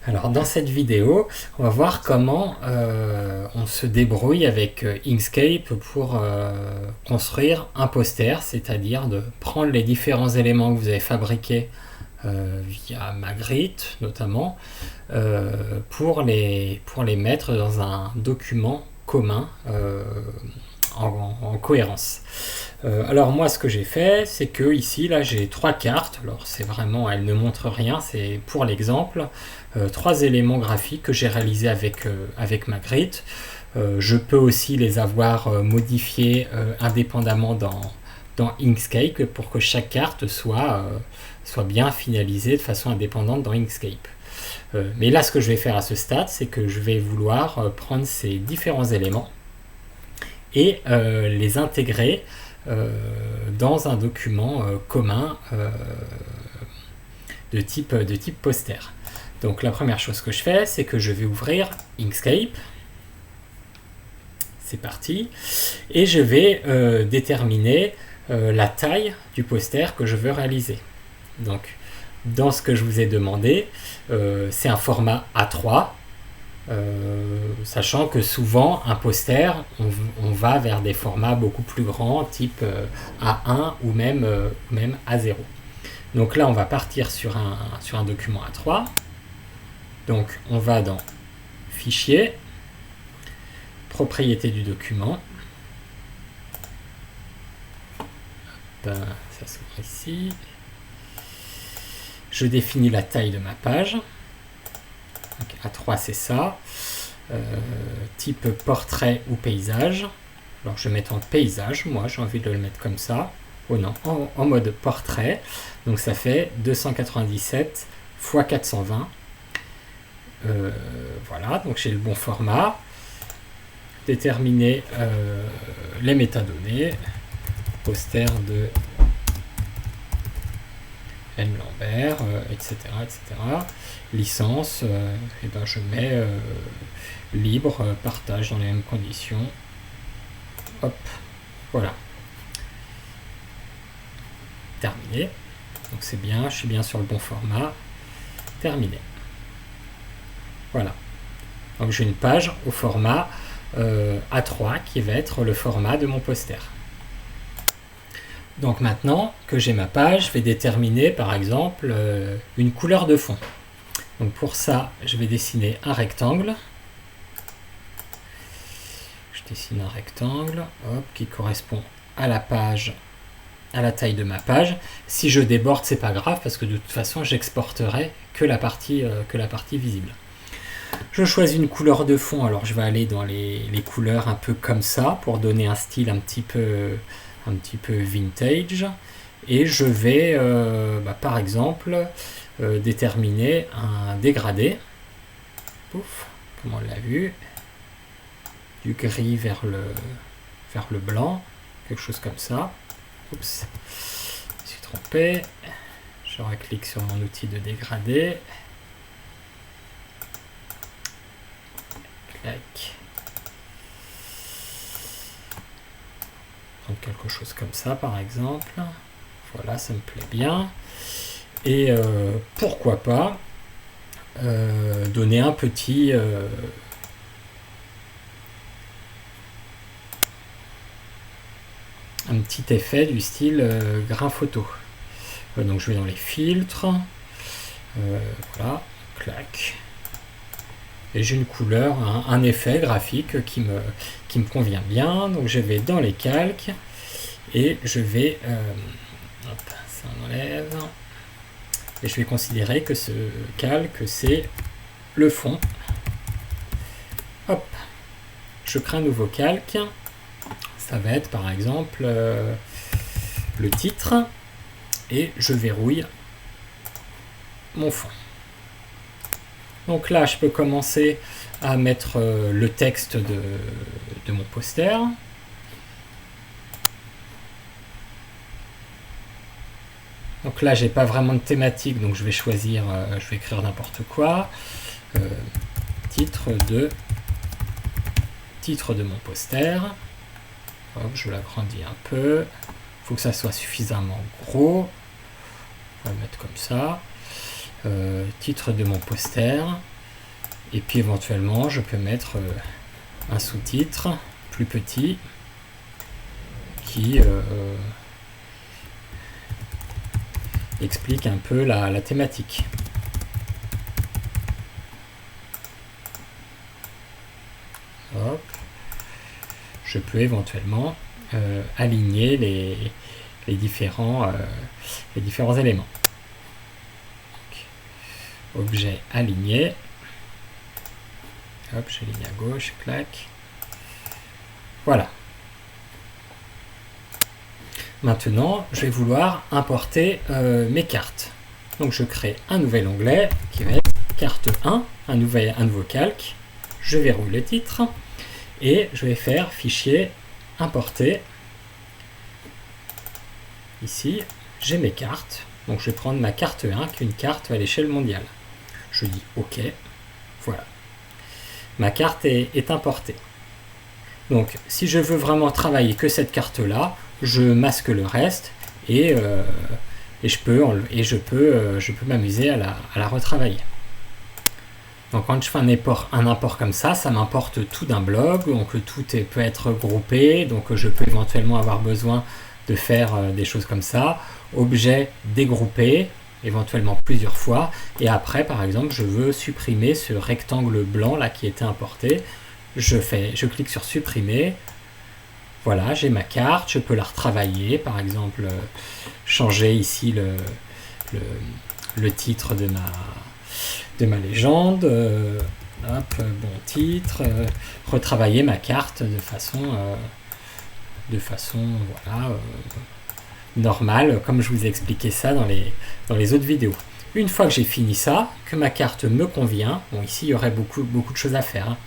Alors dans cette vidéo, on va voir comment on se débrouille avec Inkscape pour construire un poster, c'est-à-dire de prendre les différents éléments que vous avez fabriqués via Magritte notamment, pour les mettre dans un document commun en cohérence. Alors moi ce que j'ai fait, c'est que ici là j'ai trois cartes. Alors c'est vraiment, elles ne montrent rien, c'est pour l'exemple, trois éléments graphiques que j'ai réalisés avec Magritte. Je peux aussi les avoir modifiés indépendamment dans Inkscape pour que chaque carte soit bien finalisée de façon indépendante dans Inkscape. Mais là ce que je vais faire à ce stade, c'est que je vais vouloir prendre ces différents éléments et les intégrer dans un document commun de type poster. Donc la première chose que je fais, c'est que je vais ouvrir Inkscape. C'est parti. Et je vais déterminer la taille du poster que je veux réaliser. Donc dans ce que je vous ai demandé, c'est un format A3. Sachant que souvent un poster on va vers des formats beaucoup plus grands type A1 ou même A0. Donc là on va partir sur un document A3. Donc on va dans fichier, propriété du document, ça s'ouvre ici, je définis la taille de ma page. Donc A3 c'est ça, type portrait ou paysage. Alors je vais mettre en paysage, moi j'ai envie de le mettre comme ça, oh non, en mode portrait. Donc ça fait 297 x 420. Voilà, donc j'ai le bon format. Déterminer les métadonnées, poster de N. Lambert, etc., etc. Licence, et ben je mets libre, partage dans les mêmes conditions. Hop, voilà. Terminé. Donc c'est bien, je suis bien sur le bon format. Terminé. Voilà. Donc j'ai une page au format A3 qui va être le format de mon poster. Donc maintenant que j'ai ma page, je vais déterminer par exemple une couleur de fond. Donc pour ça, je vais dessiner un rectangle. Je dessine un rectangle, hop, qui correspond à la page, à la taille de ma page. Si je déborde, c'est pas grave parce que de toute façon, j'exporterai que la partie visible. Je choisis une couleur de fond. Alors je vais aller dans les couleurs un peu comme ça pour donner un style un petit peu vintage. Et je vais, par exemple, déterminer un dégradé. Pouf, comme on l'a vu. Du gris vers le blanc. Quelque chose comme ça. Oups, je me suis trompé. Je reclique sur mon outil de dégradé. Clac. Donc quelque chose comme ça par exemple. Voilà, ça me plaît bien. Et pourquoi pas donner un petit effet du style grain photo. Donc je vais dans les filtres. Voilà, clac. Et j'ai une couleur, un effet graphique qui me convient bien. Donc je vais dans les calques et je vais hop, ça enlève. Et je vais considérer que ce calque c'est le fond. Hop, je crée un nouveau calque. Ça va être par exemple le titre et je verrouille mon fond. Donc là, je peux commencer à mettre le texte de mon poster. Donc là, j'ai pas vraiment de thématique, donc je vais choisir, je vais écrire n'importe quoi. Titre de mon poster. Hop, je l'agrandis un peu. Il faut que ça soit suffisamment gros. On va le mettre comme ça. Titre de mon poster. Et puis éventuellement, je peux mettre un sous-titre plus petit qui explique un peu la thématique. Hop. Je peux éventuellement aligner les différents éléments. Donc, objet aligné. Hop, j'aligne à gauche, clac. Voilà. Maintenant, je vais vouloir importer mes cartes. Donc je crée un nouvel onglet qui va être carte 1, un nouveau calque. Je verrouille le titre et je vais faire fichier importer. Ici, j'ai mes cartes. Donc je vais prendre ma carte 1 qui est une carte à l'échelle mondiale. Je dis OK. Voilà. Ma carte est importée. Donc si je veux vraiment travailler que cette carte-là, je masque le reste et je peux m'amuser à la retravailler. Donc quand je fais un import comme ça m'importe tout d'un blog, donc tout peut être groupé, donc je peux éventuellement avoir besoin de faire des choses comme ça, objet dégroupé, éventuellement plusieurs fois, et après par exemple je veux supprimer ce rectangle blanc là qui était importé, je clique sur supprimer. Voilà, j'ai ma carte, je peux la retravailler, par exemple changer ici le titre de ma légende, hop, bon titre, retravailler ma carte de façon voilà, normale, comme je vous ai expliqué ça dans les autres vidéos. Une fois que j'ai fini ça, que ma carte me convient, bon ici il y aurait beaucoup de choses à faire, hein,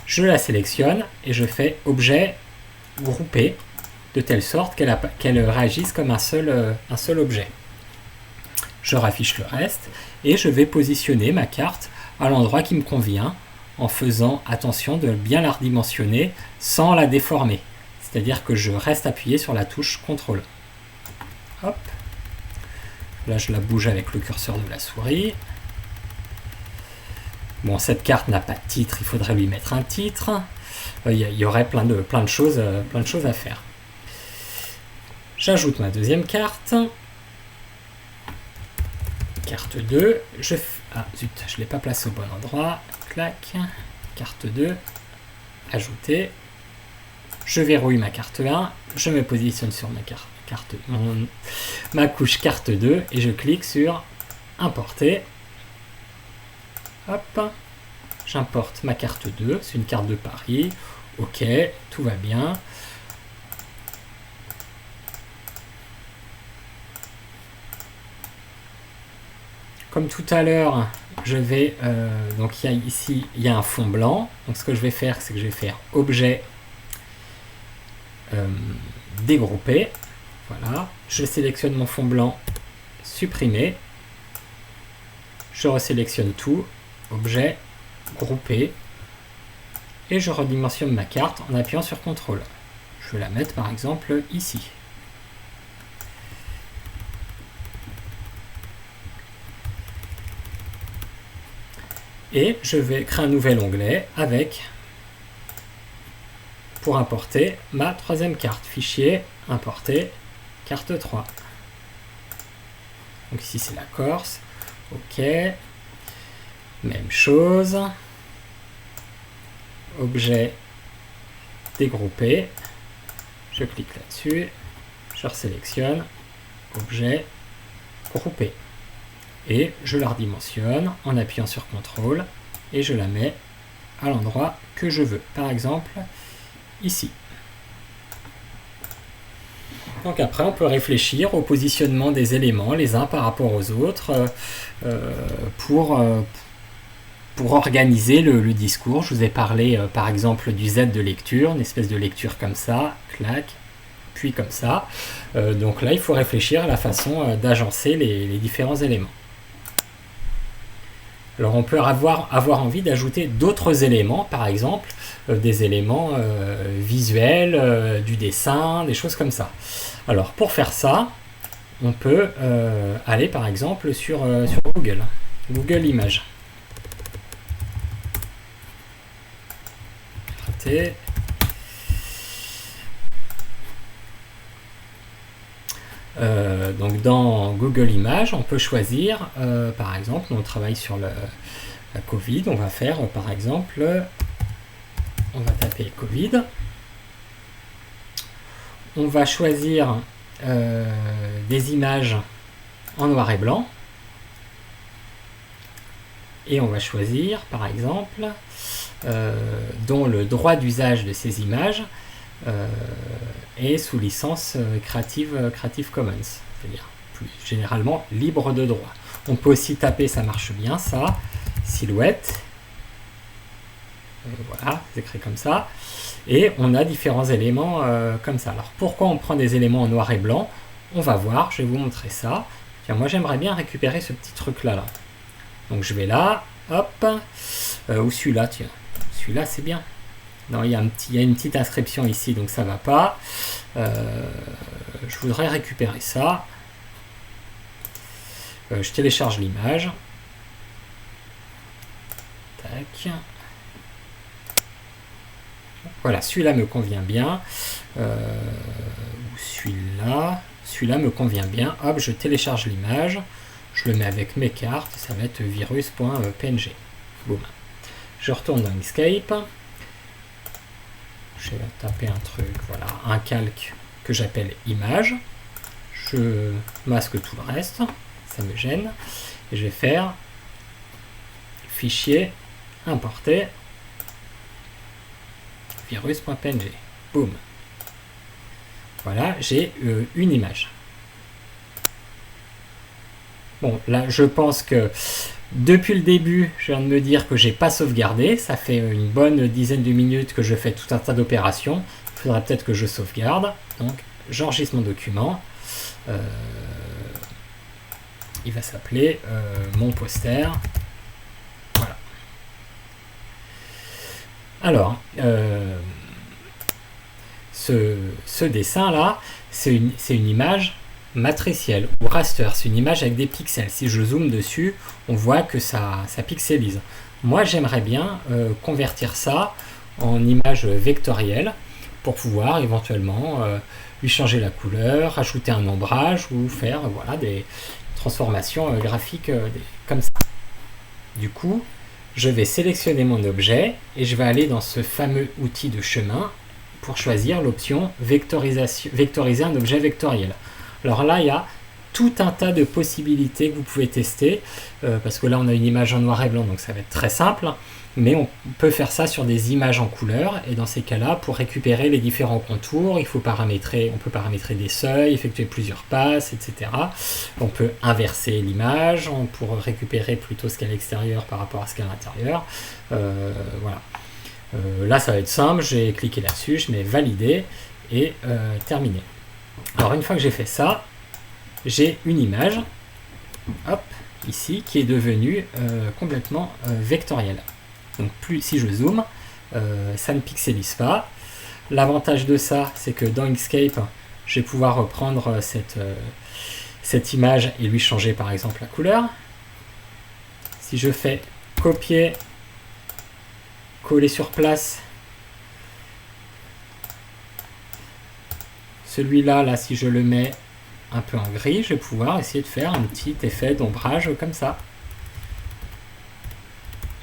je la sélectionne et je fais objet groupé de telle sorte qu'elle réagisse comme un seul objet. Je raffiche le reste et je vais positionner ma carte à l'endroit qui me convient en faisant attention de bien la redimensionner sans la déformer. C'est-à-dire que je reste appuyé sur la touche CTRL. Hop. Là, je la bouge avec le curseur de la souris. Bon, cette carte n'a pas de titre, il faudrait lui mettre un titre. Il y aurait plein de choses à faire. J'ajoute ma deuxième carte. Carte 2. Ah zut, je ne l'ai pas placée au bon endroit. Clac. Carte 2. Ajouter. Je verrouille ma carte 1. Je me positionne sur ma couche carte 2 et je clique sur importer. Hop. J'importe ma carte 2, c'est une carte de Paris. OK, tout va bien. Comme tout à l'heure, je vais donc ici il y a un fond blanc. Donc ce que je vais faire, c'est que je vais faire objet dégroupé. Voilà, je sélectionne mon fond blanc, supprimer. Je resélectionne tout, objet groupé, et je redimensionne ma carte en appuyant sur CTRL. Je vais la mettre par exemple ici. Et je vais créer un nouvel onglet pour importer ma troisième carte. Fichier, importer, carte 3. Donc ici c'est la Corse. OK. Même chose. Objet dégroupé. Je clique là-dessus. Je resélectionne. Objet groupé. Et je la redimensionne en appuyant sur CTRL et je la mets à l'endroit que je veux. Par exemple, ici. Donc après, on peut réfléchir au positionnement des éléments les uns par rapport aux autres pour organiser le discours. Je vous ai parlé par exemple du Z de lecture, une espèce de lecture comme ça, clac, puis comme ça. Donc là, il faut réfléchir à la façon d'agencer les différents éléments. Alors on peut avoir envie d'ajouter d'autres éléments, par exemple des éléments visuels, du dessin, des choses comme ça. Alors pour faire ça, on peut aller par exemple sur Google Images. raté. Donc dans Google Images, on peut choisir, par exemple, on travaille sur la Covid, on va faire par exemple, on va taper Covid, on va choisir des images en noir et blanc, et on va choisir par exemple dont le droit d'usage de ces images est sous licence Creative Commons, c'est-à-dire plus généralement libre de droit. On peut aussi taper, ça marche bien, ça, silhouette, voilà, c'est écrit comme ça, et on a différents éléments comme ça. Alors pourquoi on prend des éléments en noir et blanc? On va voir, je vais vous montrer ça. Tiens, moi j'aimerais bien récupérer ce petit truc là. Donc je vais là, hop, ou celui-là, tiens, celui-là c'est bien. Non, il y a une petite inscription ici, donc ça va pas. Je voudrais récupérer ça. Je télécharge l'image. Tac. Voilà, celui-là me convient bien. Ou celui-là. Celui-là me convient bien. Hop, je télécharge l'image. Je le mets avec mes cartes. Ça va être virus.png. Boum. Je retourne dans Inkscape. Je vais taper un truc, voilà, un calque que j'appelle image. Je masque tout le reste, ça me gêne. Et je vais faire fichier importer virus.png. Boum. Voilà, j'ai une image. Bon, là, je pense que depuis le début, je viens de me dire que j'ai pas sauvegardé. Ça fait une bonne dizaine de minutes que je fais tout un tas d'opérations. Il faudrait peut-être que je sauvegarde. Donc, j'enregistre mon document. Il va s'appeler mon poster. Voilà. Alors, ce dessin-là, c'est une image matricielle ou raster, c'est une image avec des pixels. Si je zoome dessus, on voit que ça pixelise. Moi, j'aimerais bien convertir ça en image vectorielle pour pouvoir éventuellement lui changer la couleur, ajouter un ombrage ou faire voilà, des transformations graphiques comme ça. Du coup, je vais sélectionner mon objet et je vais aller dans ce fameux outil de chemin pour choisir l'option vectoriser un objet vectoriel. Alors là, il y a tout un tas de possibilités que vous pouvez tester, parce que là, on a une image en noir et blanc, donc ça va être très simple, mais on peut faire ça sur des images en couleur, et dans ces cas-là, pour récupérer les différents contours, on peut paramétrer des seuils, effectuer plusieurs passes, etc. On peut inverser l'image pour récupérer plutôt ce qu'il y a à l'extérieur par rapport à ce qu'il y a à l'intérieur. Voilà. Là, ça va être simple, j'ai cliqué là-dessus, je mets valider, et terminé. Alors une fois que j'ai fait ça, j'ai une image, hop, ici, qui est devenue complètement vectorielle. Donc si je zoome, ça ne pixelise pas. L'avantage de ça, c'est que dans Inkscape, je vais pouvoir reprendre cette image et lui changer par exemple la couleur. Si je fais copier, coller sur place, celui-là, là, si je le mets un peu en gris, je vais pouvoir essayer de faire un petit effet d'ombrage comme ça.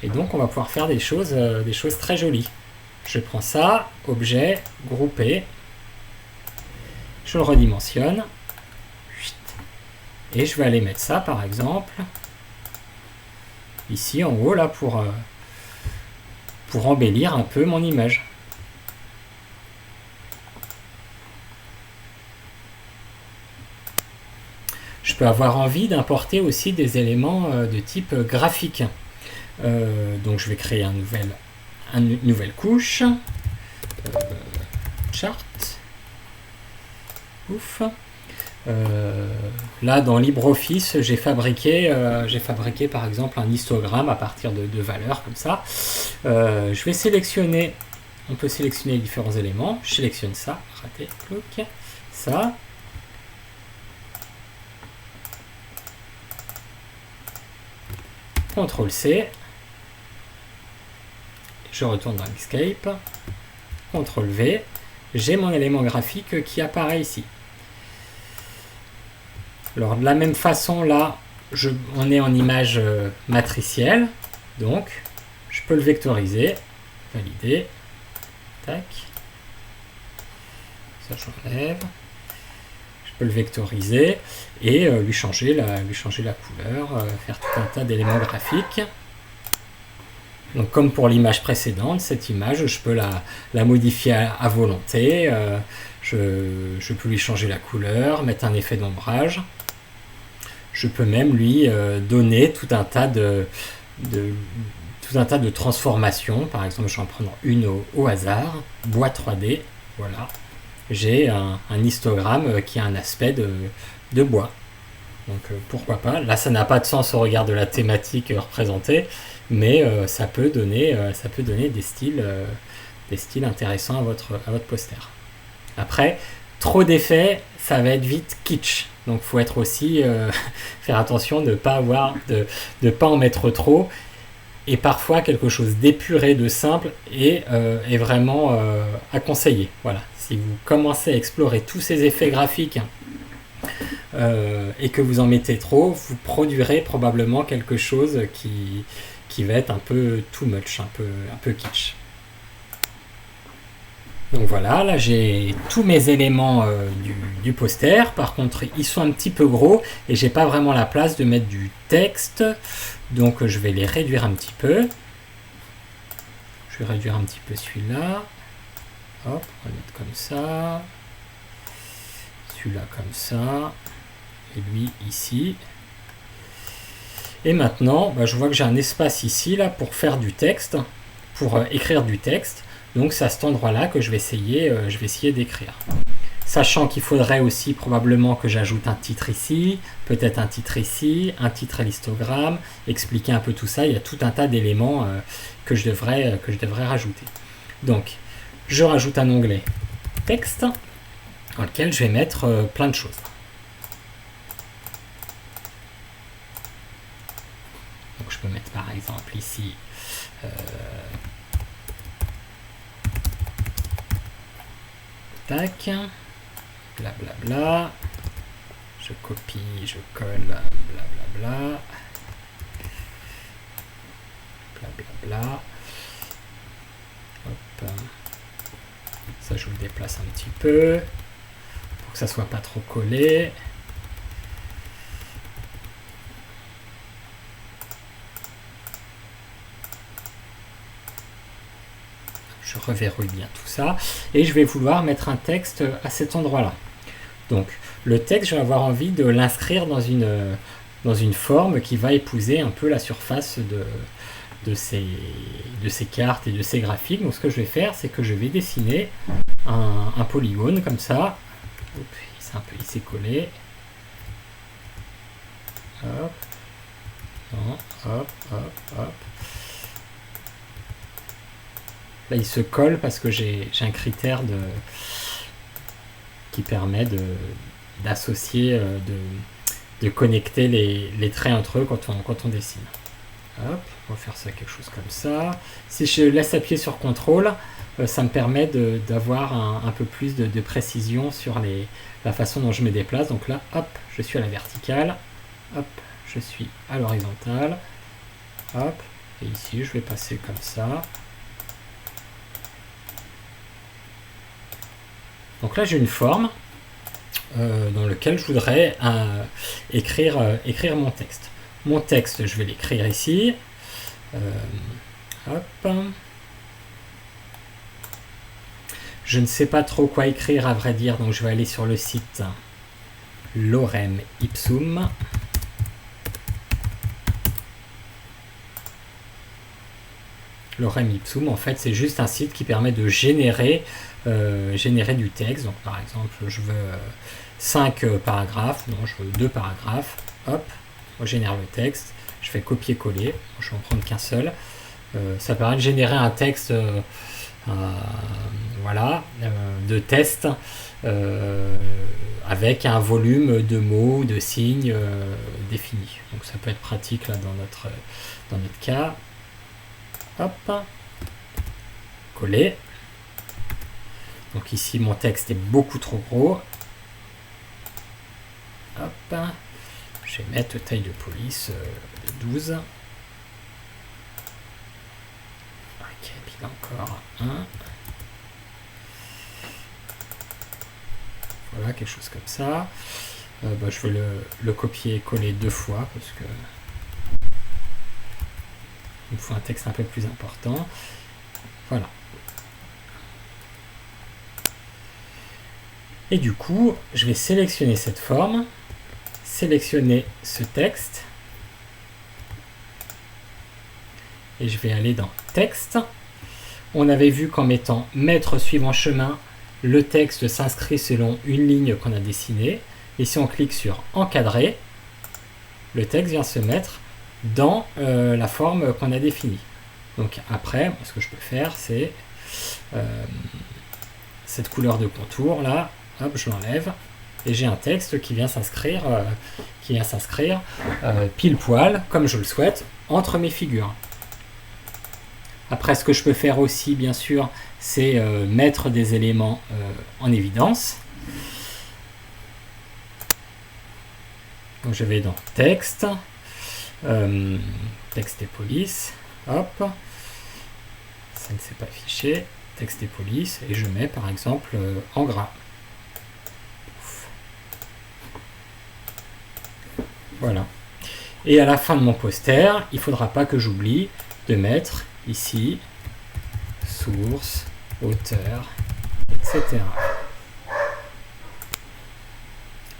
Et donc, on va pouvoir faire des choses très jolies. Je prends ça, objet, groupé, je le redimensionne, et je vais aller mettre ça, par exemple, ici en haut, là, pour embellir un peu mon image. Je peux avoir envie d'importer aussi des éléments de type graphique. Donc je vais créer une nouvelle couche. Chart. Ouf. Là dans LibreOffice, j'ai fabriqué par exemple un histogramme à partir de valeurs comme ça. Je vais sélectionner, on peut sélectionner les différents éléments. Je sélectionne ça, raté, clic, ça. CTRL C, je retourne dans Inkscape, CTRL V, j'ai mon élément graphique qui apparaît ici. Alors de la même façon là, on est en image matricielle, donc je peux le vectoriser, valider, tac, ça j'enlève, je peux le vectoriser et lui changer la couleur, faire tout un tas d'éléments graphiques. Donc comme pour l'image précédente, cette image, je peux la modifier à volonté, je peux lui changer la couleur, mettre un effet d'ombrage. Je peux même lui donner tout un tas de transformations. Par exemple, je vais en prendre une au hasard, bois 3D, voilà. J'ai un histogramme qui a un aspect de bois. Donc pourquoi pas. Là, ça n'a pas de sens au regard de la thématique représentée, mais ça peut donner des styles intéressants à votre poster. Après, trop d'effets, ça va être vite kitsch. Donc il faut être aussi faire attention de ne pas en mettre trop. Et parfois quelque chose d'épuré, de simple est vraiment à conseiller. Voilà. Si vous commencez à explorer tous ces effets graphiques et que vous en mettez trop, vous produirez probablement quelque chose qui va être un peu too much, un peu kitsch. Donc voilà, là j'ai tous mes éléments du poster. Par contre, ils sont un petit peu gros et j'ai pas vraiment la place de mettre du texte. Donc je vais les réduire un petit peu. Je vais réduire un petit peu celui-là. Hop, on va le mettre comme ça. Celui-là comme ça. Et lui ici. Et maintenant, je vois que j'ai un espace ici là pour faire du texte, pour écrire du texte. Donc c'est à cet endroit-là que je vais essayer d'écrire. Sachant qu'il faudrait aussi probablement que j'ajoute un titre ici, peut-être un titre ici, un titre à l'histogramme, expliquer un peu tout ça. Il y a tout un tas d'éléments que je devrais rajouter. Donc, je rajoute un onglet texte dans lequel je vais mettre plein de choses. Donc je peux mettre par exemple ici tac, blablabla, je copie, je colle, blablabla, blablabla, hop, ça je le déplace un petit peu, pour que ça soit pas trop collé. Je reverrouille bien tout ça et je vais vouloir mettre un texte à cet endroit-là. Donc le texte, je vais avoir envie de l'inscrire dans une forme qui va épouser un peu la surface de ces cartes et de ces graphiques. Donc ce que je vais faire, c'est que je vais dessiner un polygone comme ça. Il s'est collé. Hop. Non, hop, hop, hop. Là, il se colle parce que j'ai un critère qui permet d'associer, de connecter les traits entre eux quand on dessine. Hop, on va faire ça quelque chose comme ça. Si je laisse appuyer sur CTRL, ça me permet d'avoir un peu plus de précision sur la façon dont je me déplace. Donc là, hop, je suis à la verticale. Hop, je suis à l'horizontale. Hop, et ici, je vais passer comme ça. Donc là, j'ai une forme dans laquelle je voudrais écrire mon texte. Mon texte, je vais l'écrire ici. Hop. Je ne sais pas trop quoi écrire, à vrai dire, donc je vais aller sur le site Lorem Ipsum. Lorem Ipsum, en fait, c'est juste un site qui permet de générer du texte. Donc par exemple, je veux 5 paragraphes, non, je veux 2 paragraphes, hop, on génère le texte, je fais copier-coller, je vais en prendre qu'un seul. Ça permet de générer un texte de test avec un volume de mots, de signes défini. Donc ça peut être pratique là dans notre cas. Hop, coller. Donc ici, mon texte est beaucoup trop gros. Hop. Je vais mettre taille de police 12. Ok, puis là encore un. Voilà, quelque chose comme ça. Je vais le copier-coller 2 fois parce que il me faut un texte un peu plus important. Voilà. Et du coup, je vais sélectionner cette forme, sélectionner ce texte, et je vais aller dans Texte. On avait vu qu'en mettant Maître suivant chemin, le texte s'inscrit selon une ligne qu'on a dessinée. Et si on clique sur Encadrer, le texte vient se mettre dans la forme qu'on a définie. Donc après, ce que je peux faire, c'est cette couleur de contour là, hop, je l'enlève et j'ai un texte qui vient s'inscrire pile poil, comme je le souhaite, entre mes figures. Après, ce que je peux faire aussi, bien sûr, c'est mettre des éléments en évidence. Donc je vais dans Texte, Texte et police, hop, ça ne s'est pas affiché, Texte et police, et je mets par exemple en gras. Voilà. Et à la fin de mon poster, il ne faudra pas que j'oublie de mettre ici source, auteur, etc.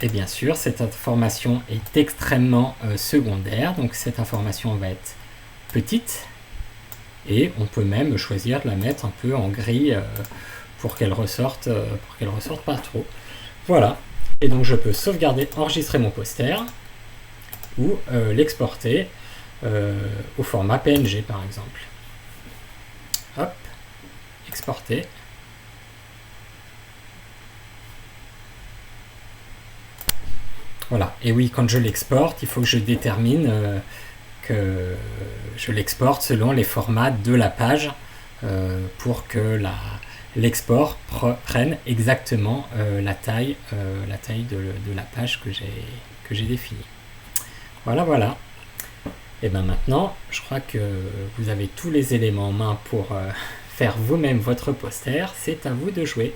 Et bien sûr, cette information est extrêmement secondaire, donc cette information va être petite, et on peut même choisir de la mettre un peu en gris pour qu'elle ressorte pas trop. Voilà, et donc je peux sauvegarder, enregistrer mon poster, ou l'exporter au format PNG par exemple. Hop, exporter. Voilà, et oui, quand je l'exporte, il faut que je détermine que je l'exporte selon les formats de la page pour que l'export prenne exactement la taille de la page que j'ai définie. Voilà. Et bien maintenant, je crois que vous avez tous les éléments en main pour faire vous-même votre poster. C'est à vous de jouer.